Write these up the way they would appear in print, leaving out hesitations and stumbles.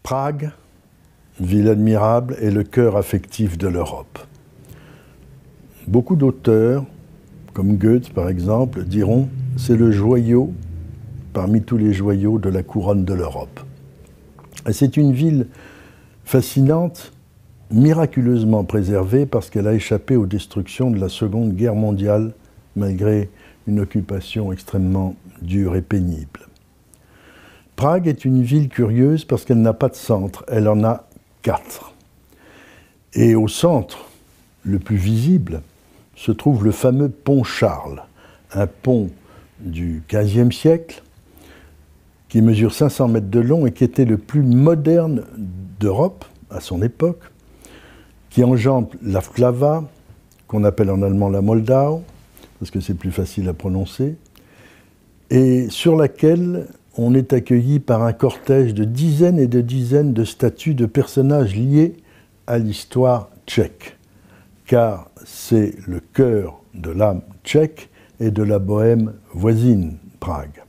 Prague, ville admirable, est le cœur affectif de l'Europe. Beaucoup d'auteurs, comme Goethe par exemple, diront « c'est le joyau parmi tous les joyaux de la couronne de l'Europe ». C'est une ville fascinante, miraculeusement préservée parce qu'elle a échappé aux destructions de la Seconde Guerre mondiale, malgré une occupation extrêmement dure et pénible. Prague est une ville curieuse parce qu'elle n'a pas de centre, elle en a 4. Et au centre, le plus visible, se trouve le fameux pont Charles, un pont du XVe siècle qui mesure 500 mètres de long et qui était le plus moderne d'Europe à son époque, qui enjambe la Vltava, qu'on appelle en allemand la Moldau, parce que c'est plus facile à prononcer, et sur laquelle on est accueilli par un cortège de dizaines et de dizaines de statues de personnages liés à l'histoire tchèque, car c'est le cœur de l'âme tchèque et de la Bohème voisine, Prague.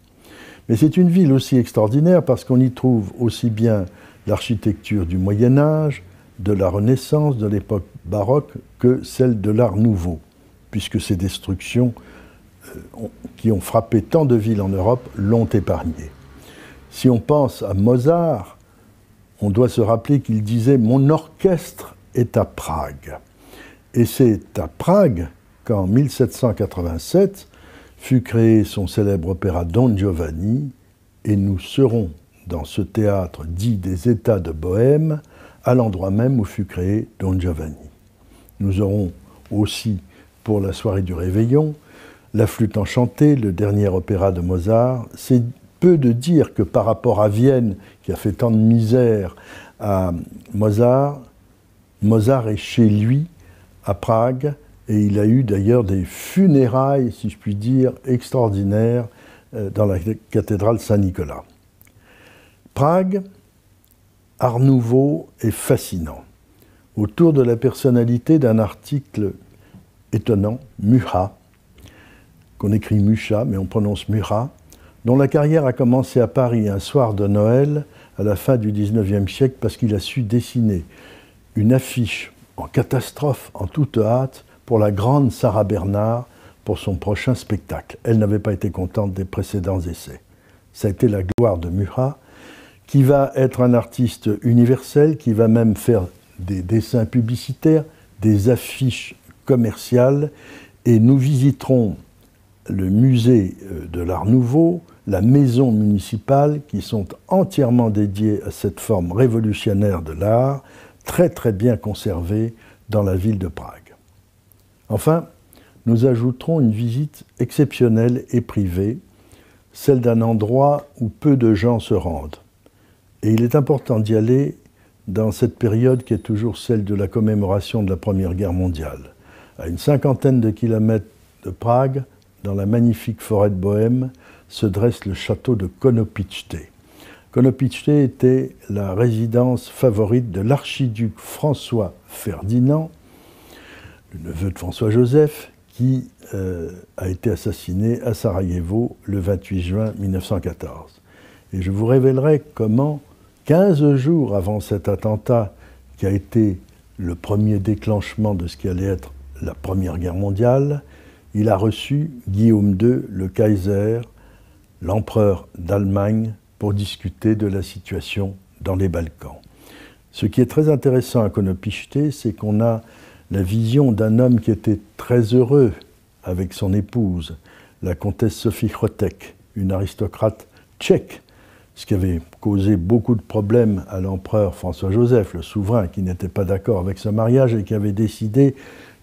Mais c'est une ville aussi extraordinaire parce qu'on y trouve aussi bien l'architecture du Moyen-Âge, de la Renaissance, de l'époque baroque, que celle de l'Art nouveau, puisque ces destructions qui ont frappé tant de villes en Europe l'ont épargné. Si on pense à Mozart, on doit se rappeler qu'il disait « Mon orchestre est à Prague ». Et c'est à Prague qu'en 1787 fut créé son célèbre opéra Don Giovanni, et nous serons dans ce théâtre dit des États de Bohème, à l'endroit même où fut créé Don Giovanni. Nous aurons aussi, pour la soirée du Réveillon, La Flûte enchantée, le dernier opéra de Mozart. C'est peu de dire que par rapport à Vienne, qui a fait tant de misère à Mozart, Mozart est chez lui, à Prague, et il a eu d'ailleurs des funérailles, si je puis dire, extraordinaires dans la cathédrale Saint-Nicolas. Prague, Art nouveau est fascinant. Autour de la personnalité d'un article étonnant, Mucha, qu'on écrit Mucha, mais on prononce Mucha, dont la carrière a commencé à Paris un soir de Noël à la fin du XIXe siècle parce qu'il a su dessiner une affiche en catastrophe, en toute hâte, pour la grande Sarah Bernard, pour son prochain spectacle. Elle n'avait pas été contente des précédents essais. Ça a été la gloire de Mucha, qui va être un artiste universel, qui va même faire des dessins publicitaires, des affiches commerciales, et nous visiterons le musée de l'Art nouveau, la maison municipale, qui sont entièrement dédiées à cette forme révolutionnaire de l'art, très très bien conservée dans la ville de Prague. Enfin, nous ajouterons une visite exceptionnelle et privée, celle d'un endroit où peu de gens se rendent. Et il est important d'y aller dans cette période qui est toujours celle de la commémoration de la Première Guerre mondiale. À une 50aine de kilomètres de Prague, dans la magnifique forêt de Bohème, se dresse le château de Konopitchte. Konopitchte était la résidence favorite de l'archiduc François Ferdinand, le neveu de François-Joseph, qui a été assassiné à Sarajevo le 28 juin 1914. Et je vous révélerai comment, 15 jours avant cet attentat, qui a été le premier déclenchement de ce qui allait être la Première Guerre mondiale, il a reçu Guillaume II, le Kaiser, l'empereur d'Allemagne, pour discuter de la situation dans les Balkans. Ce qui est très intéressant à Konopitchte, c'est qu'on a la vision d'un homme qui était très heureux avec son épouse, la comtesse Sophie Chotek, une aristocrate tchèque, ce qui avait causé beaucoup de problèmes à l'empereur François-Joseph, le souverain, qui n'était pas d'accord avec ce mariage et qui avait décidé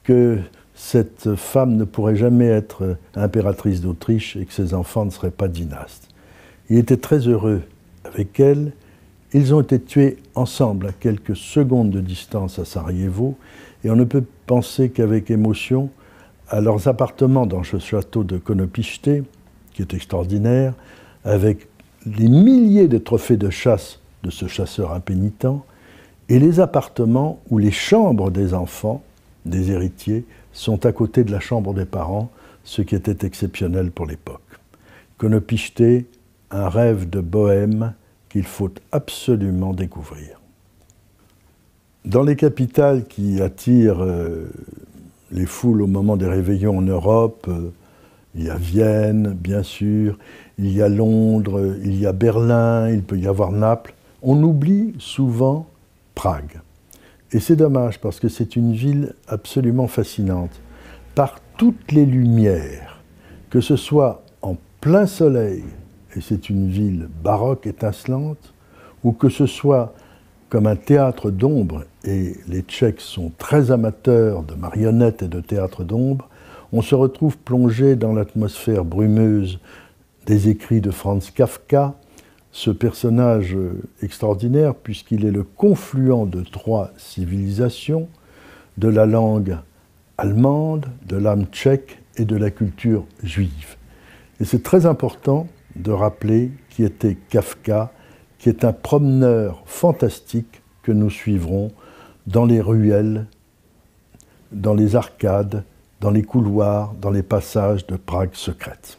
que cette femme ne pourrait jamais être impératrice d'Autriche et que ses enfants ne seraient pas dynastes. Il était très heureux avec elle. Ils ont été tués ensemble à quelques secondes de distance à Sarajevo, et on ne peut penser qu'avec émotion à leurs appartements dans ce château de Konopitchte, qui est extraordinaire, avec les milliers de trophées de chasse de ce chasseur impénitent, et les appartements ou les chambres des enfants, des héritiers, sont à côté de la chambre des parents, ce qui était exceptionnel pour l'époque. Konopichte, un rêve de bohème qu'il faut absolument découvrir. Dans les capitales qui attirent les foules au moment des réveillons en Europe, il y a Vienne, bien sûr, il y a Londres, il y a Berlin, il peut y avoir Naples. On oublie souvent Prague. Et c'est dommage parce que c'est une ville absolument fascinante. Par toutes les lumières, que ce soit en plein soleil, et c'est une ville baroque étincelante, ou que ce soit comme un théâtre d'ombre, et les Tchèques sont très amateurs de marionnettes et de théâtre d'ombre, on se retrouve plongé dans l'atmosphère brumeuse des écrits de Franz Kafka, ce personnage extraordinaire puisqu'il est le confluent de trois civilisations, de la langue allemande, de l'âme tchèque et de la culture juive. Et c'est très important de rappeler qui était Kafka, qui est un promeneur fantastique que nous suivrons dans les ruelles, dans les arcades, dans les couloirs, dans les passages de Prague secrète.